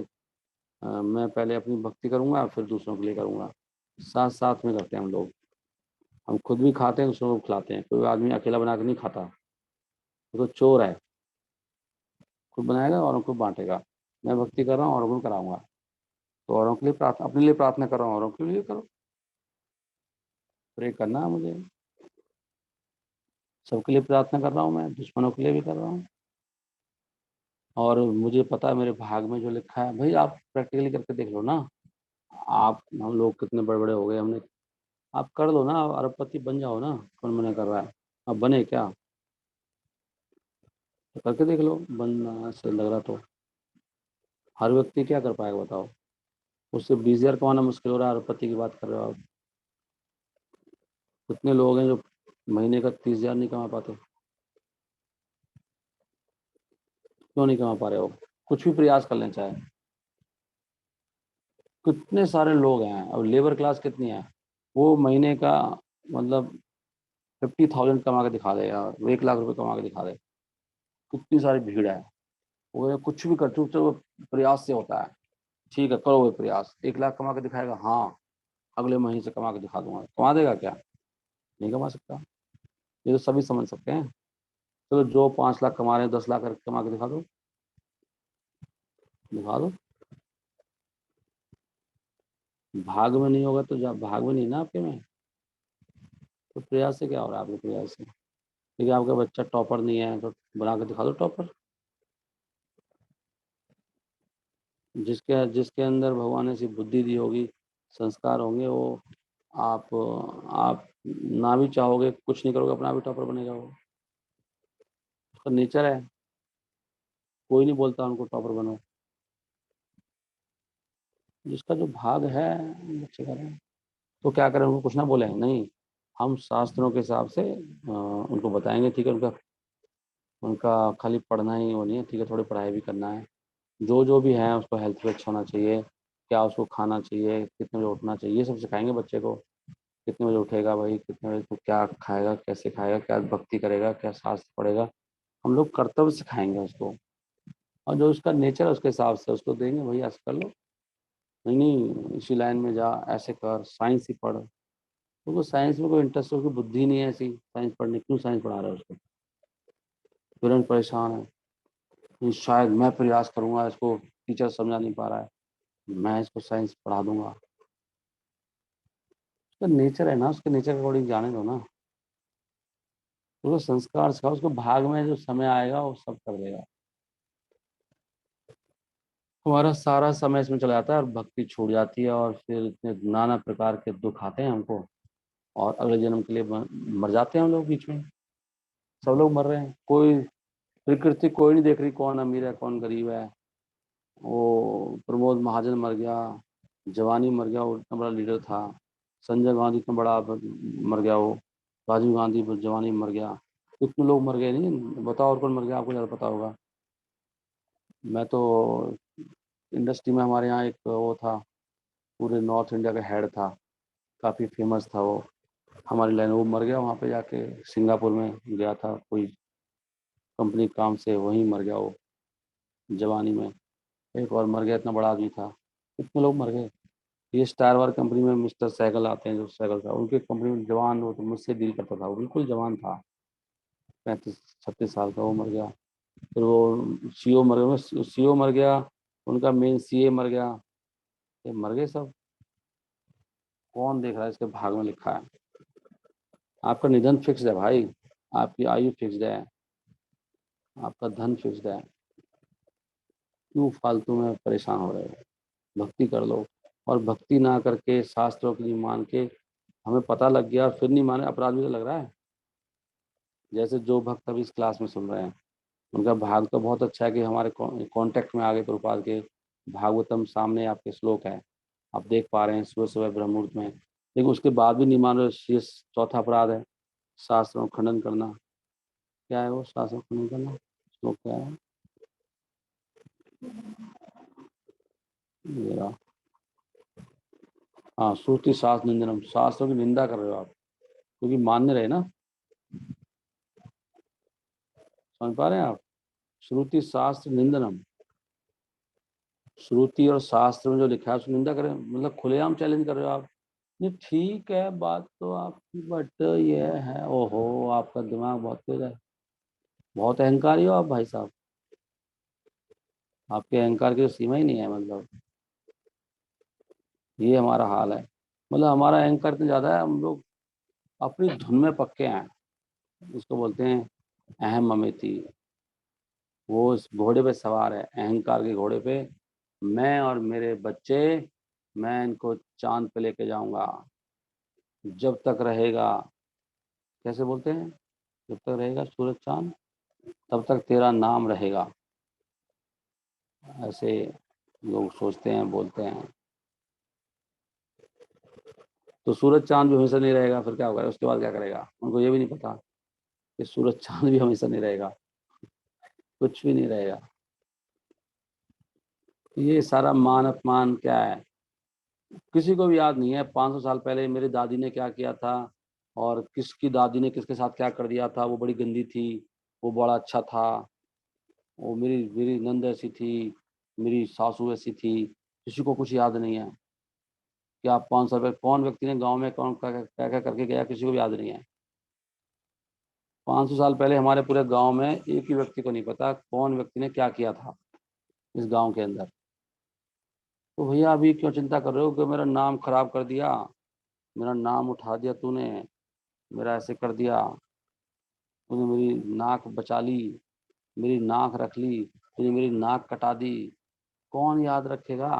मैं पहले अपनी भक्ति करूंगा फिर दूसरों के लिए करूंगा। साथ साथ में करते हैं हम लोग। हम खुद भी खाते हैं, दूसरों को खिलाते हैं। कोई आदमी अकेला बना के नहीं खाता, वो तो चोर है। खुद बनाएगा औरों को बांटेगा। मैं भक्ति कर रहा हूँ औरों को कराऊंगा, तो औरों के लिए प्रार्थना, अपने लिए प्रार्थना कर रहा हूँ, औरों के लिए करो। प्रे करना है मुझे, सबके लिए प्रार्थना कर रहा हूँ, मैं दुश्मनों के लिए भी कर रहा हूँ। और मुझे पता है मेरे भाग में जो लिखा है, भाई आप प्रैक्टिकली करके देख लो ना। आप, हम लोग कितने बड़े बड़े हो गए, हमने, आप कर लो ना, अरबपति बन जाओ ना। कौन मना कर रहा है? अब बने क्या? तो करके देख लो, बनना से लग रहा तो। हर व्यक्ति क्या कर पाएगा बताओ? उससे 20,000 कमाना मुश्किल हो रहा है, अरबपति की बात कर रहे हो आप। कितने लोग हैं जो महीने का 30,000 नहीं कमा पाते? क्यों नहीं कमा पा रहे हो? कुछ भी प्रयास कर लें चाहे। कितने सारे लोग हैं, अब लेबर क्लास कितनी है, वो महीने का मतलब 50,000 कमा के दिखा दे, यार वो 1 लाख रुपए कमा के दिखा दे। कितनी सारी भीड़ है। वो कुछ भी कर, चुपचाप वो प्रयास से होता है। ठीक है, करो वो प्रयास, 1 लाख कमा के दिखाएगा, हाँ अगले महीने से कमा के दिखा दूंगा। कमा देगा क्या? नहीं कमा सकता। ये तो सभी समझ सकते हैं। चलो जो 5 लाख कमा रहे हैं, 10 लाख कमा के दिखा दो, दिखा दो। भाग में नहीं होगा तो भाग में नहीं ना आपके में, तो प्रयास से क्या हो रहा है आपके प्रयास से? ठीक है, आपका बच्चा टॉपर नहीं है तो बना के दिखा दो टॉपर। जिसके जिसके अंदर भगवान ने ऐसी बुद्धि दी होगी, संस्कार होंगे, वो आप ना भी चाहोगे, कुछ नहीं करोगे, अपना आप ही टॉपर बनेगा वो। उसका नेचर है, कोई नहीं बोलता उनको टॉपर बनो। जिसका जो भाग है बच्चे का है, तो क्या करें, उनको कुछ ना बोले? नहीं, हम शास्त्रों के हिसाब से उनको बताएंगे। ठीक है, उनका उनका खाली पढ़ना ही वो नहीं है, ठीक है, थोड़ी पढ़ाई भी करना है। जो जो भी है उसको हेल्थ भी अच्छा होना चाहिए, क्या उसको खाना चाहिए, कितने बजे उठना चाहिए, ये सब सिखाएंगे बच्चे को। कितने बजे उठेगा भाई, कितने बजे तो क्या खाएगा, कैसे खाएगा, क्या भक्ति करेगा, क्या शास्त्र पढ़ेगा, हम लोग कर्तव्य सिखाएंगे उसको। और जो उसका नेचर है उसके हिसाब से उसको देंगे, भाई ऐसा कर लो, नहीं नहीं इसी लाइन में जा, ऐसे कर, साइंस ही पढ़। तो साइंस में कोई इंटरेस्ट, उसकी बुद्धि नहीं है ऐसी साइंस पढ़ने, क्यों साइंस पढ़ा रहा है उसको? तुरंत परेशान है कि शायद मैं प्रयास करूंगा, इसको टीचर समझा नहीं पा रहा है, मैं इसको साइंस पढ़ा दूंगा। उसका नेचर है ना, उसके नेचर के अकॉर्डिंग जाने दो ना। उसको संस्कार सिखाओ, उसको भाग में जो समय आएगा वो सब कर देगा। हमारा सारा समय इसमें चला जाता है और भक्ति छूट जाती है, और फिर इतने नाना प्रकार के दुख आते हैं हमको, और अगले जन्म के लिए मर जाते हैं हम लोग बीच में। सब लोग मर रहे हैं, कोई प्रकृति कोई नहीं देख रही कौन अमीर है कौन गरीब है। वो प्रमोद महाजन मर गया, जवानी मर गया, वो इतना बड़ा लीडर था। संजय गांधी इतना बड़ा मर गया वो। राजीव गांधी जवानी में मर गया। इतने लोग मर गए, नहीं बताओ और कौन मर गया, आपको ज़्यादा पता होगा। मैं तो इंडस्ट्री में, हमारे यहाँ एक वो था, पूरे नॉर्थ इंडिया का हेड था, काफ़ी फेमस था वो हमारी लाइन, वो मर गया वहाँ पे जाके। सिंगापुर में गया था कोई कंपनी काम से, वहीं मर गया वो जवानी में। एक और मर गया, इतना बड़ा आदमी था। कितने लोग मर गए। ये स्टार वार कंपनी में मिस्टर सहगल आते हैं, जो सहगल था, उनकी कंपनी में जवान, वो तो मुझसे डील करता था, वो बिल्कुल जवान था, 35-36 साल का, वो मर गया। फिर वो सीओ मर गया, सीओ मर गया, उनका मेन सीए मर गया। ये मर गए सब, कौन देख रहा है? इसके भाग में लिखा है। आपका निधन फिक्स्ड है भाई, आपकी आयु फिक्स्ड है, आपका धन फिक्स्ड है। क्यों फालतू में परेशान हो रहे हो? भक्ति कर लो। और भक्ति ना करके, शास्त्रों की नहीं मान के, हमें पता लग गया और फिर नहीं माने, अपराध भी तो लग रहा है। जैसे जो भक्त अभी इस क्लास में सुन रहे हैं, उनका भाग तो बहुत अच्छा है कि हमारे कांटेक्ट में आ गए प्रभुपाद के। भागवतम सामने आपके श्लोक है, आप देख पा रहे हैं सुबह सुबह ब्रह्म मुहूर्त में, लेकिन उसके बाद भी नहीं मान रहे। ये चौथा अपराध है, शास्त्रों का खंडन करना। क्या है वो शास्त्रों का खंडन करना? श्लोक क्या है मेरा? हाँ, श्रुति शास्त्र निंदनम, शास्त्रों की निंदा कर रहे हो आप, क्योंकि मानने रहे ना। समझ पा रहे हैं आप? श्रुति शास्त्र निंदनम, श्रुति और शास्त्र में जो लिखा है उसकी निंदा करें, मतलब खुलेआम चैलेंज कर रहे हो आप। नहीं ठीक है बात तो आपकी, बट ये है, ओहो आपका दिमाग बहुत तेज है, बहुत अहंकारी हो आप भाई साहब। आपके अहंकार की तो सीमा ही नहीं है, मतलब ये हमारा हाल है। मतलब हमारा अहंकार इतना ज्यादा है, हम लोग अपनी धुन में पक्के हैं। इसको बोलते हैं अहम ममेती। वो इस घोड़े पे सवार है, अहंकार के घोड़े पे। मैं और मेरे बच्चे, मैं इनको चांद पे लेके जाऊंगा जब तक रहेगा। कैसे बोलते हैं? जब तक रहेगा सूरज चांद, तब तक तेरा नाम रहेगा। ऐसे लोग सोचते हैं, बोलते हैं। तो सूरज चांद भी हमेशा नहीं रहेगा, फिर क्या होगा? उसके बाद क्या करेगा? उनको ये भी नहीं पता कि सूरज चांद भी हमेशा नहीं रहेगा, कुछ भी नहीं रहेगा। ये सारा मान अपमान क्या है, किसी को भी याद नहीं है 500 साल पहले मेरी दादी ने क्या किया था, और किसकी दादी ने किसके साथ क्या कर दिया था। वो बड़ी गंदी थी, वो बड़ा अच्छा था, वो मेरी मेरी नंद ऐसी थी, मेरी सासू ऐसी थी। किसी को कुछ याद नहीं है कि आप 500 रुपये कौन व्यक्ति ने गांव में कौन क्या क्या क्या करके गया, किसी को भी याद नहीं है। 500 साल पहले हमारे पूरे गांव में एक ही व्यक्ति को नहीं पता कौन व्यक्ति ने क्या किया था इस गांव के अंदर। तो भैया अभी क्यों चिंता कर रहे हो कि मेरा नाम खराब कर दिया, मेरा नाम उठा दिया तूने, मेरा ऐसे कर दिया, तूने मेरी नाक बचा ली, मेरी नाक रख ली, तूने मेरी नाक कटा दी, कौन याद रखेगा?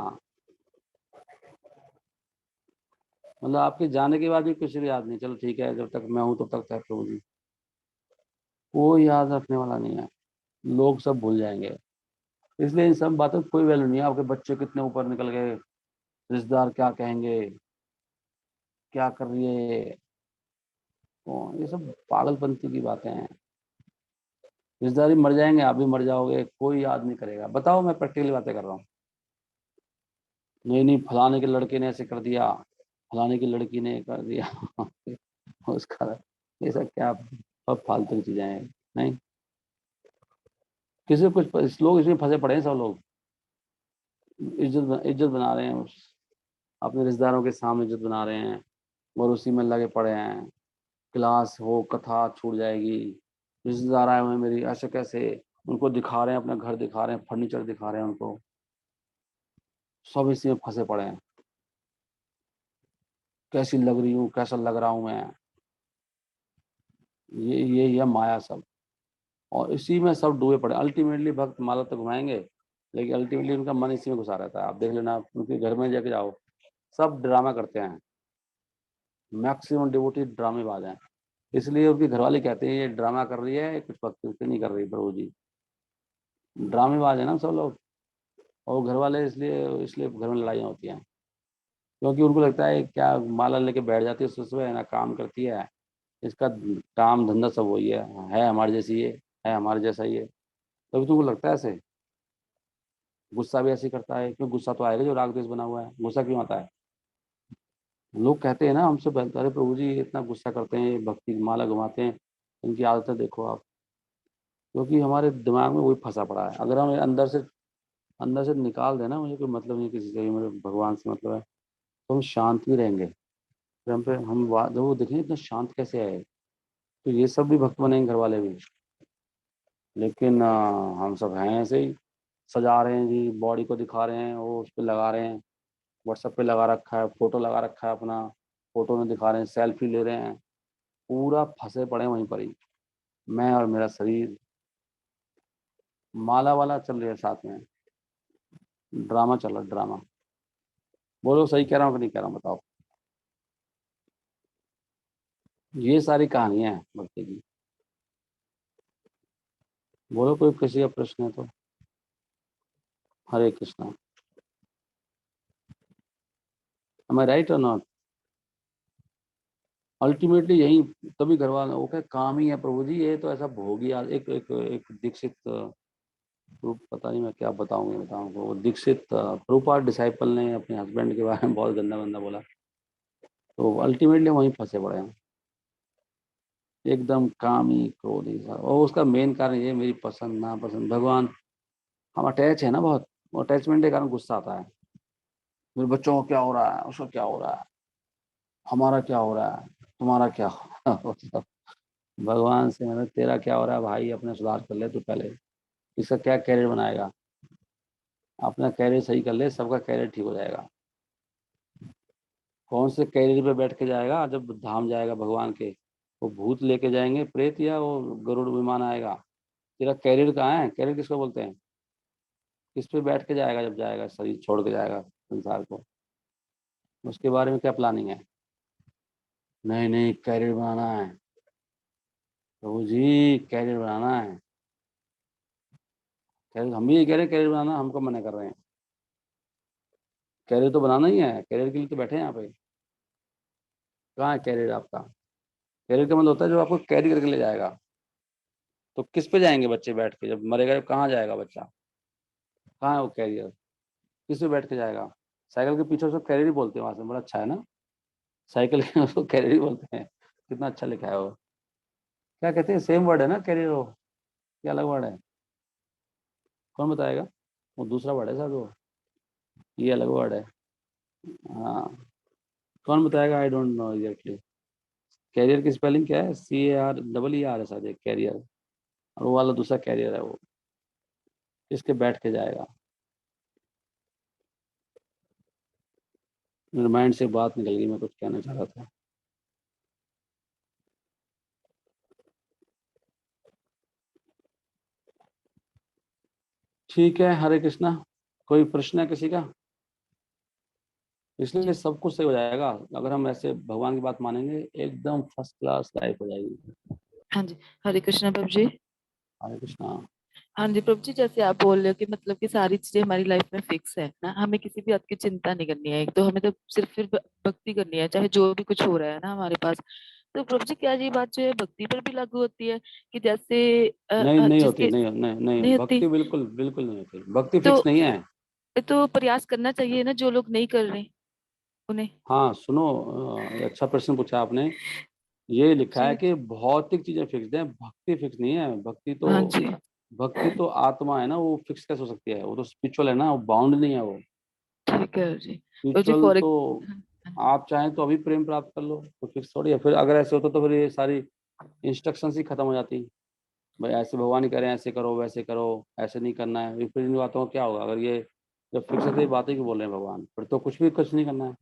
मतलब आपके जाने के बाद भी कुछ भी याद नहीं, चलो ठीक है, जब तक मैं हूं तब तक है प्रभु जी, कोई याद रखने वाला नहीं है, लोग सब भूल जाएंगे। इसलिए इन सब बातों की कोई वैल्यू नहीं है। आपके बच्चे कितने ऊपर निकल गए, रिश्तेदार क्या कहेंगे, क्या कर रही है ये, तो ये सब पागलपंती की बातें हैं। रिश्तेदार भी मर जाएंगे, आप भी मर जाओगे, कोई याद नहीं करेगा। बताओ, मैं प्रैक्टिकली बातें कर रहा हूँ। नहीं नहीं, फलाने के लड़के ने ऐसे कर दिया, फलाने की लड़की ने कर दिया उसका, ये सब क्या अब फालतू की चीजें हैं। नहीं, किसी को कुछ, लोग इसमें फंसे पड़े हैं, सब लोग इज्जत इज्जत बना रहे हैं, अपने रिश्तेदारों के सामने इज्जत बना रहे हैं और उसी में लगे पड़े हैं। क्लास हो, कथा छूट जाएगी, रिश्तेदार आए हुए हैं मेरी, ऐसे कैसे, उनको दिखा रहे हैं, अपना घर दिखा रहे हैं, फर्नीचर दिखा रहे हैं उनको, सब इसी में फंसे पड़े हैं। कैसी लग रही हूँ, कैसा लग रहा हूँ मैं, ये माया सब, और इसी में सब डूबे पड़े। अल्टीमेटली भक्त माला तो घुमाएंगे, लेकिन अल्टीमेटली उनका मन इसी में घुसा रहता है। आप देख लेना, आप उनके घर में जाके जाओ, सब ड्रामा करते हैं, मैक्सिमम डिवोटी ड्रामेबाज हैं। इसलिए उनके घरवाले कहते हैं ये ड्रामा कर रही है, कुछ भक्ति उक्ति नहीं कर रही प्रभु जी, ड्रामेबाज है ना सब लोग। और घर वाले इसलिए इसलिए घर में लड़ाइयाँ होती हैं, क्योंकि उनको लगता है क्या माला लेके बैठ जाती है सुबह, है ना, काम करती है, इसका काम धंधा सब वही है हमारे जैसी ये, है हमारे जैसा ये। तभी तुमको लगता है ऐसे। गुस्सा भी ऐसे ही करता है, क्यों गुस्सा तो आएगा जो राग द्वेष बना हुआ है, गुस्सा क्यों आता है? लोग कहते हैं ना हमसे, अरे प्रभु जी इतना गुस्सा करते हैं, ये भक्ति की माला घुमाते हैं, इनकी आदतें देखो आप। क्योंकि हमारे दिमाग में वही फंसा पड़ा है। अगर हम अंदर से निकाल देना, मुझे कोई मतलब नहीं किसी से, मेरे भगवान से मतलब है, तो हम शांत भी रहेंगे। फिर हम पे हम जब वो देखेंगे इतना शांत कैसे आए, तो ये सब भी भक्त बनेंगे, घर वाले भी। लेकिन हम सब हैं ऐसे ही, सजा रहे हैं जी, बॉडी को दिखा रहे हैं, वो उस पर लगा रहे हैं, व्हाट्सएप पे लगा रखा है, फोटो लगा रखा है अपना, फोटो में दिखा रहे हैं, सेल्फी ले रहे हैं, पूरा फंसे पड़े हैं वहीं पर ही, मैं और मेरा शरीर। माला वाला चल रही है साथ में, ड्रामा चल रहा है, ड्रामा। बोलो सही कह रहा हूँ कि नहीं कह रहा हूँ, बताओ। ये सारी कहानियां हैं भक्ति की। बोलो, कोई किसी का प्रश्न है तो। हरे कृष्णा। एम आई राइट और नॉट? अल्टीमेटली यही, तभी घर वाले वो कहे काम ही है प्रभु जी, ये तो ऐसा भोगी एक दीक्षित रूप, पता नहीं मैं क्या बताऊँ वो दीक्षित प्रभुपाद डिसाइपल ने अपने हस्बैंड के बारे में बहुत गंदा गंदा बोला। तो अल्टीमेटली वहीं फंसे पड़े हैं, एकदम कामी क्रोधी सा। और उसका मेन कारण ये, मेरी पसंद नापसंद, भगवान, हम अटैच है ना बहुत, अटैचमेंट के कारण गुस्सा आता है। मेरे बच्चों को क्या हो रहा है, उसको क्या हो रहा है, हमारा क्या हो रहा है, तुम्हारा क्या हो रहा है भगवान से मतलब तेरा क्या हो रहा है भाई, अपने सुधार कर ले तू पहले, इसका क्या कैरियर बनाएगा, अपना कैरियर सही कर ले, सबका कैरियर ठीक हो जाएगा। कौन से कैरियर पे बैठ के जाएगा जब धाम जाएगा भगवान के? वो भूत लेके जाएंगे, प्रेत, या वो गरुड़ विमान आएगा? तेरा कैरियर कहाँ है? कैरियर किसको बोलते हैं? किस पे बैठ के जाएगा जब जाएगा, शरीर छोड़ के जाएगा संसार को? उसके बारे में क्या प्लानिंग है? नहीं नहीं, कैरियर बनाना है प्रभु जी, कैरियर बनाना है। कैरियर हम भी ये कह रहे हैं, कैरियर बनाना, हमको मना कर रहे हैं। कैरियर तो बनाना ही है, कैरियर के लिए तो बैठे हैं यहाँ पे। कहाँ है कैरियर आपका? कैरियर का मतलब होता है जो आपको कैरी करके ले जाएगा। तो किस पे जाएंगे बच्चे बैठ के, जब मरेगा जब कहाँ जाएगा बच्चा? कहाँ है वो कैरियर? किस पे बैठ के जाएगा? साइकिल के पीछे उसको कैरियर ही बोलते हैं, वहां से बड़ा अच्छा है ना, साइकिल के उसको कैरियर ही बोलते हैं। कितना अच्छा लिखा है वो। क्या कहते हैं, सेम वर्ड है ना कैरियर, हो क्या अलग वर्ड है? कौन बताएगा? वो दूसरा वर्ड है सर वो, ये अलग वर्ड है। हाँ, कौन बताएगा? I don't know exactly. Career की स्पेलिंग क्या है? CAR, है शायद, एक कैरियर, और वो वाला दूसरा कैरियर है वो, इसके बैठ के जाएगा। मेरे माइंड से बात निकल गई, मैं कुछ कहना चाह रहा था। ठीक है, हरे कृष्णा। कोई प्रश्न है किसी का? इसलिए सब कुछ सही हो जाएगा अगर हम ऐसे भगवान की बात मानेंगे, एकदम फर्स्ट क्लास लाइफ हो जाएगी। हाँ जी, हरे कृष्णा प्रभु जी। हरे कृष्णा। हाँ जी प्रभु जी, जैसे आप बोल रहे हो कि मतलब कि सारी चीजें हमारी लाइफ में फिक्स है ना, हमें किसी भी बात की चिंता नहीं करनी है। एक तो हमें तो सिर्फ फिर भक्ति करनी है, चाहे जो भी कुछ हो रहा है ना हमारे पास। तो प्रभु जी, क्या ये बात जो है भक्ति पर भी लागू होती है कि जैसे नहीं, नहीं होती, जिसके नहीं, नहीं, नहीं, नहीं होती? भक्ति बिल्कुल बिल्कुल नहीं होती, भक्ति तो फिक्स नहीं है। प्रयास करना चाहिए ना, जो लोग नहीं कर रहे उन्हें। हाँ सुनो, अच्छा प्रश्न पूछा आपने। ये लिखा है जी। कि भौतिक चीजें फिक्स हैं, भक्ति फिक्स नहीं है। हाँ जी। भक्ति तो आत्मा है ना, वो फिक्स कैसे हो सकती है? वो तो स्पिरिचुअल है ना, वो बाउंड नहीं है। वो ठीक है जी। और जी स्पिरिचुअल फॉर तो हाँ जी। आप चाहें तो अभी प्रेम प्राप्त कर लो, तो फिक्स थोड़ी है। फिर अगर ऐसे होता तो फिर ये सारी इंस्ट्रक्शंस ही खत्म हो जाती। भाई ऐसे भगवान ही करें, ऐसे करो, वैसे करो, ऐसे नहीं करना है। फिर इन बातों का क्या होगा? अगर ये जब फिक्स है तो ये बातें क्यों बोल रहे हैं भगवान? फिर तो कुछ नहीं करना है।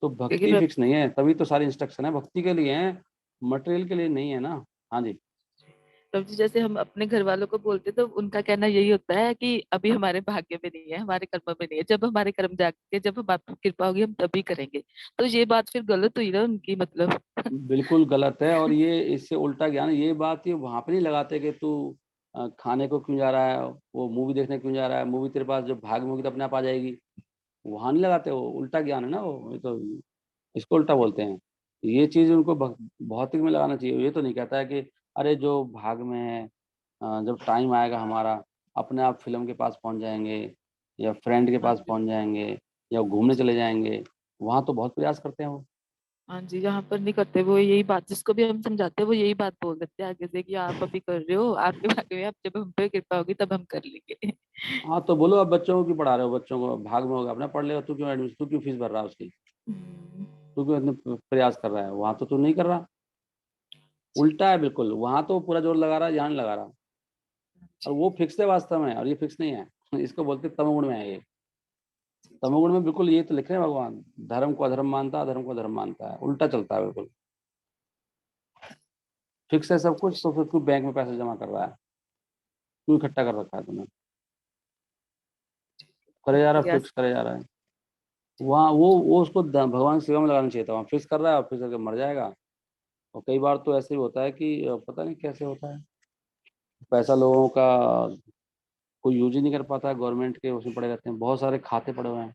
तो क्योंकि भक्ति फिक्स नहीं है, तभी तो सारी इंस्ट्रक्शन है भक्ति के लिए है, मटेरियल के लिए नहीं है ना। हाँ जी। प्रभु जी, जैसे हम अपने घर वालों को बोलते तो उनका कहना यही होता है कि अभी हमारे भाग्य में नहीं है, हमारे कर्म में नहीं है, जब हमारे कर्म जाके जब हम आपकी कृपा होगी हम तभी करेंगे। तो ये बात फिर गलत हुई ना उनकी, मतलब। बिल्कुल गलत है। और ये इससे उल्टा ज्ञान, ये बात ये वहां पे नहीं लगाते कि तू खाने को क्यों जा रहा है, वो मूवी देखने क्यों जा रहा है, मूवी तेरे पास जब भाग में होगी तो अपने आप आ जाएगी। वहां नहीं लगाते, वो उल्टा ज्ञान है ना वो। ये तो इसको उल्टा बोलते हैं। ये चीज उनको भौतिक में लगाना चाहिए। ये तो नहीं कहता है कि अरे जो भाग में है, जब टाइम आएगा हमारा, अपने आप फिल्म के पास पहुंच जाएंगे, या फ्रेंड के हाँ पास जी। पहुंच जाएंगे, या घूमने चले जाएंगे। वहां तो बहुत प्रयास करते हैं वो। हाँ जी, यहाँ पर नहीं करते। वो यही बात जिसको भी हम समझाते हैं वो यही बात बोल देते हैं आगे से कि आप अभी कर रहे हो, आपके भाग्य में, आप जब हम पे कृपा होगी तब हम कर लेंगे। हाँ तो बोलो, अब बच्चों को क्यों पढ़ा रहे हो? बच्चों को भाग में होगा अपना पढ़ लेगा, तू क्यों एडमिशन, तू क्यों फीस भर रहा है उसकी? हम्म। तू क्यों इतने प्रयास कर रहा है? वहां तो तू नहीं कर रहा। उल्टा है बिल्कुल, वहां तो पूरा जोर लगा रहा है, यहाँ नहीं लगा रहा। और वो फिक्स है वास्तव में, और ये फिक्स नहीं है। इसको बोलते तमोगुण में है ये। तमोगुण में बिल्कुल ये तो लिख रहे हैं भगवान, धर्म को अधर्म मानता है, अधर्म को धर्म मानता है, उल्टा चलता है बिल्कुल। फिक्स है सब कुछ, तो फिर क्यों बैंक में पैसे जमा कर रहा है? क्यों इकट्ठा कर रखा है तुमने? करे जा रहा है, प्रयास। फिक्स करे जा रहा है। वहाँ वो उसको भगवान की सेवा में लगाना चाहिए था। वहाँ फिक्स कर रहा है और फिक्स करके मर जाएगा। और कई बार तो ऐसे भी होता है कि पता नहीं कैसे होता है, पैसा लोगों का कोई यूज ही नहीं कर पाता है, गवर्नमेंट के उसमें पड़े रहते हैं, बहुत सारे खाते पड़े हुए हैं।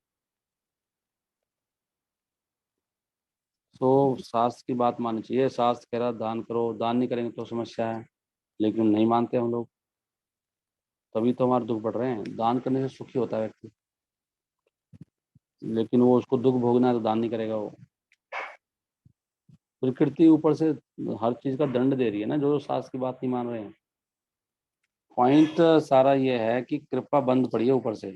तो शास्त्र की बात माननी चाहिए। शास्त्र कह रहा है दान करो, दान नहीं करेंगे तो समस्या है, लेकिन नहीं मानते हम लोग, तभी तो हमारे दुख बढ़ रहे हैं। दान करने से सुखी होता है व्यक्ति, लेकिन वो उसको दुख भोगना है तो दान नहीं करेगा वो। प्रकृति ऊपर से हर चीज का दंड दे रही है ना, जो शास्त्र की बात नहीं मान रहे हैं। पॉइंट सारा ये है कि कृपा बंद पड़ी है ऊपर से।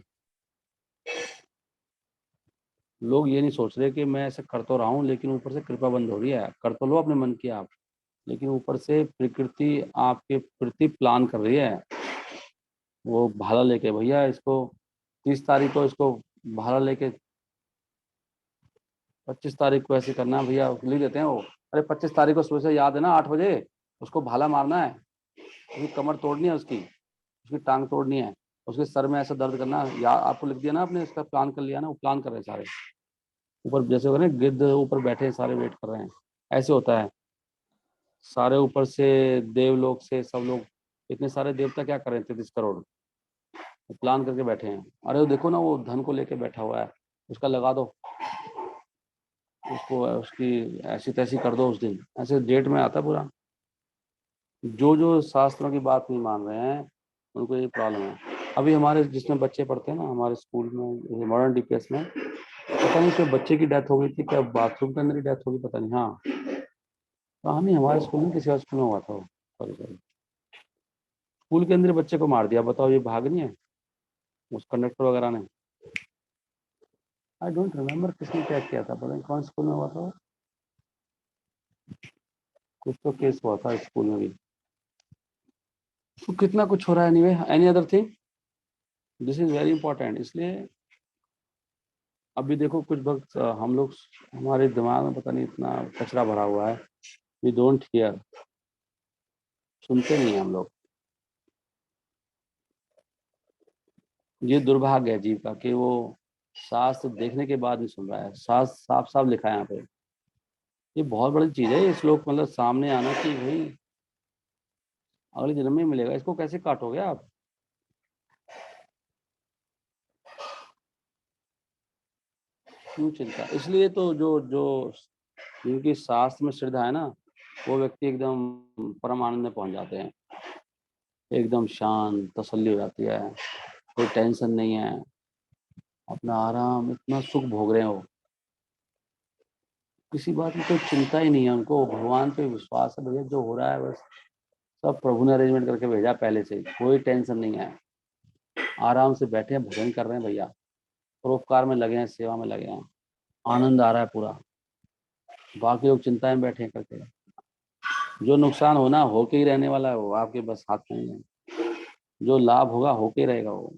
लोग ये नहीं सोच रहे कि मैं ऐसे कर तो रहा हूँ, लेकिन ऊपर से कृपा बंद हो रही है। कर तो लो अपने मन की आप, लेकिन ऊपर से प्रकृति आपके प्रति प्लान कर रही है। वो भाला लेके, भैया इसको 30 तारीख को इसको भाला लेके 25 तारीख को ऐसे करना है भैया, लिख देते हैं वो। अरे 25 तारीख को सुबह से याद है ना, 8 बजे उसको भाला मारना है, उसकी कमर तोड़नी है, उसकी टांग तोड़नी है, उसके सर में ऐसा दर्द करना है। या आपको लिख दिया ना, आपने इसका प्लान कर लिया ना, वो प्लान कर रहे हैं सारे। ऊपर जैसे हो रहे हैं गिद्ध ऊपर बैठे हैं, सारे वेट कर रहे हैं। ऐसे होता है। सारे ऊपर से देवलोक से सब लोग, इतने सारे देवता क्या कर रहे हैं? 33 करोड़ प्लान करके बैठे हैं। अरे वो देखो ना, वो धन को लेके बैठा हुआ है, उसका लगा दो, उसको उसकी ऐसी तैसी कर दो उस दिन। ऐसे डेट में आता है पूरा। जो जो शास्त्रों की बात नहीं मान रहे हैं उनको ये प्रॉब्लम है। अभी हमारे जिसमें बच्चे पढ़ते हैं ना, हमारे स्कूल में मॉडर्न डीपीएस में, पता नहीं उसमें बच्चे की डेथ हो गई थी क्या, बाथरूम के अंदर ही डेथ होगी, पता नहीं। हाँ हाँ, नहीं हमारे स्कूल में, किसी और स्कूल में हुआ था वो। सॉरी सॉरी, स्कूल के अंदर बच्चे को मार दिया। बताओ, ये भाग नहीं है उस कंडक्टर वगैरह ने? आई डोंट रिमेम्बर किसने क्या किया था, पता नहीं कौन स्कूल में हुआ था वो। कुछ तो केस हुआ था स्कूल में भी। तो कितना कुछ हो रहा है। Anyway, any other thing, this is very important. इसलिए अभी देखो कुछ वक्त हम लोग, हमारे दिमाग में पता नहीं इतना कचरा भरा हुआ है, वी डोंट हियर, सुनते नहीं हैं हम लोग। ये दुर्भाग्य है जीव का कि वो शास्त्र देखने के बाद नहीं सुन रहा है। शास्त्र साफ साफ लिखा है यहाँ पे, ये बहुत बड़ी चीज है ये श्लोक, मतलब सामने आना कि भाई अगले जन्म में मिलेगा, इसको कैसे काटोगे आप। क्यों चिंता, इसलिए तो जो जो जिनकी शास्त्र में श्रद्धा है ना, वो व्यक्ति एकदम परम आनंद में पहुंच जाते हैं, एकदम शांत तसल्ली हो जाती है, कोई टेंशन नहीं है, अपना आराम, इतना सुख भोग रहे हो, किसी बात की कोई चिंता ही नहीं है उनको, भगवान पे विश्वास है, भैया जो हो रहा है बस सब प्रभु ने अरेंजमेंट करके भेजा पहले से ही, कोई टेंशन नहीं है, आराम से बैठे हैं, भजन कर रहे हैं भैया, परोपकार में लगे हैं, सेवा में लगे हैं, आनंद आ रहा है पूरा, बाकी लोग चिंता में बैठे हैं करके। जो नुकसान होना होके ही रहने वाला है, वो आपके बस हाथ में नहीं है, जो लाभ होगा होके रहेगा वो।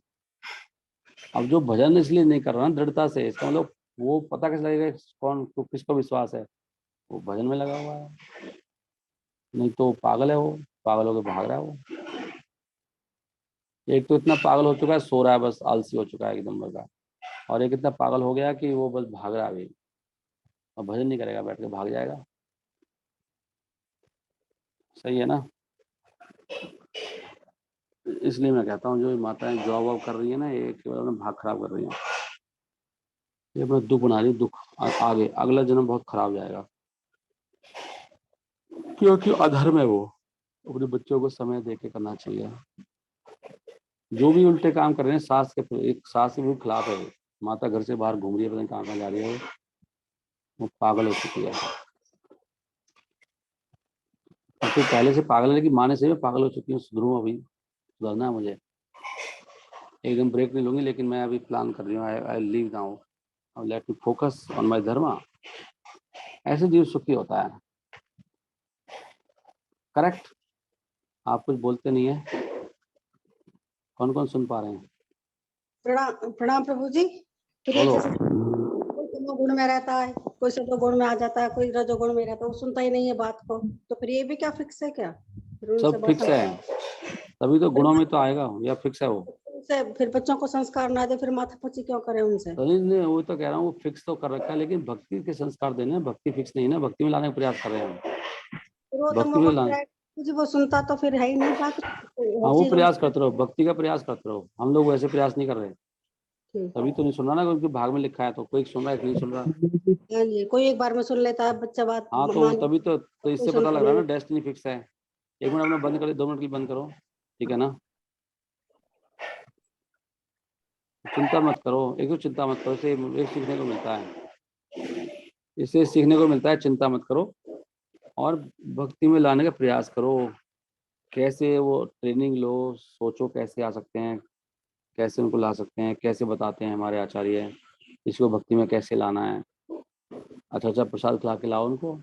अब जो भजन इसलिए नहीं कर रहा ना दृढ़ता से, इसका मतलब वो पता कैसे लगेगा कौन तो किसको विश्वास है, वो भजन में लगा हुआ है, नहीं तो पागल है, वो पागल होकर भाग रहा है वो। एक तो इतना पागल हो चुका है, सो रहा है बस, आलसी हो चुका है एकदम लगा, और एक इतना पागल हो गया कि वो बस भाग रहा है अभी, और भजन नहीं करेगा, बैठ के भाग जाएगा। सही है ना। इसलिए मैं कहता हूँ जो माताएं जॉब वॉब कर रही है ना, ये केवल अपना भाग खराब कर रही है, ये अपना दुख बना रही है, दुख आगे अगला जन्म बहुत खराब जाएगा, क्योंकि अधर्म है वो, अपने बच्चों को समय दे के करना चाहिए। जो भी उल्टे काम कर रहे हैं सास के, एक सास के भी खिलाफ है, माता घर से बाहर घूम रही है, पता नहीं कहाँ कहाँ जा रही है, वो पागल हो चुकी है, तो पहले से पागल है, लेकिन माने से भी पागल हो चुकी हूँ, सुधरूँ अभी, सुधरना है मुझे, एकदम ब्रेक नहीं लूंगी, लेकिन मैं अभी प्लान कर रही हूँ, I leave now, let me focus on my dharma. ऐसे जीव सुखी होता है। करेक्ट। आप कुछ बोलते नहीं है, कौन कौन सुन पा रहे हैं? प्रणाम प्रणाम प्रभु जी। फिर ये बोलो। जैसे कोई तमोगुण में रहता है, कोई सतोगुण में आ जाता है, कोई रजोगुण में रहता है, वो सुनता ही नहीं है बात को, तो फिर ये भी क्या फिक्स है क्या? फिर उनसे सब फिक्स है, तभी तो गुणों में तो आएगा, या फिक्स है वो? उनसे फिर बच्चों को संस्कार ना दे, फिर माथा पची क्यों करे उनसे? तो नहीं, वो तो कह रहा हूँ, वो फिक्स तो कर रखा है, लेकिन भक्ति के संस्कार देने, भक्ति फिक्स नहीं है ना, भक्ति में लाने का प्रयास कर रहे हैं हम, फिर वो भक्ति में लाने। मुझे वो सुनता तो फिर है ही नहीं बात, हाँ, हर वो चीज प्रयास करते रहो, भक्ति का प्रयास करते रहो, हम लोग वैसे प्रयास नहीं कर रहे, ठीक तभी तो नहीं सुन रहा ना, उनके भाग में लिखा है, तो कोई सुन रहा है, नहीं सुन रहा। हाँ जी, कोई एक बार में सुन लेता है बच्चा बात हाँ, तो मान, तभी तो कोई इससे पता सुनता लग रहा है नहीं। ना, डेस्टिनी फिक्स है। एक मिनट अपना बंद करो, 2 मिनट के लिए बंद करो, ठीक है ना। चिंता मत करो, एक तो चिंता मत करो, इसे एक सीखने को मिलता है, इससे सीखने को मिलता है, चिंता मत करो, और भक्ति में लाने का प्रयास करो। कैसे वो ट्रेनिंग लो, सोचो कैसे आ सकते हैं, कैसे उनको ला सकते हैं, कैसे बताते हैं हमारे आचार्य, इसको भक्ति में कैसे लाना है। अच्छा अच्छा प्रसाद खिला के लाओ उनको,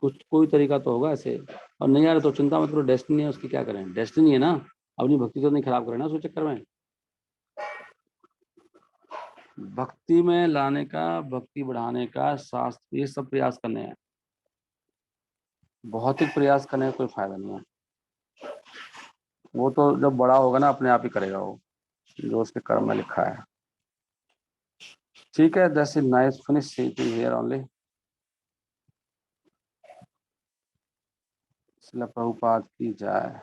कुछ कोई तरीका तो होगा ऐसे। और नहीं आ रहा तो चिंता मत करो, डेस्टिनी है उसकी, क्या करें, डेस्टिनी है ना, अपनी भक्ति तो नहीं खराब करें ना उस चक्कर में। भक्ति में लाने का, भक्ति बढ़ाने का, शास्त्र, ये सब प्रयास करने हैं, भौतिक प्रयास करने का कोई फायदा नहीं है। वो तो जब बड़ा होगा ना, अपने आप ही करेगा वो, जो उसके कर्म में लिखा है। ठीक है, that's it, nice, finish here only. Srila Prabhupada की जय।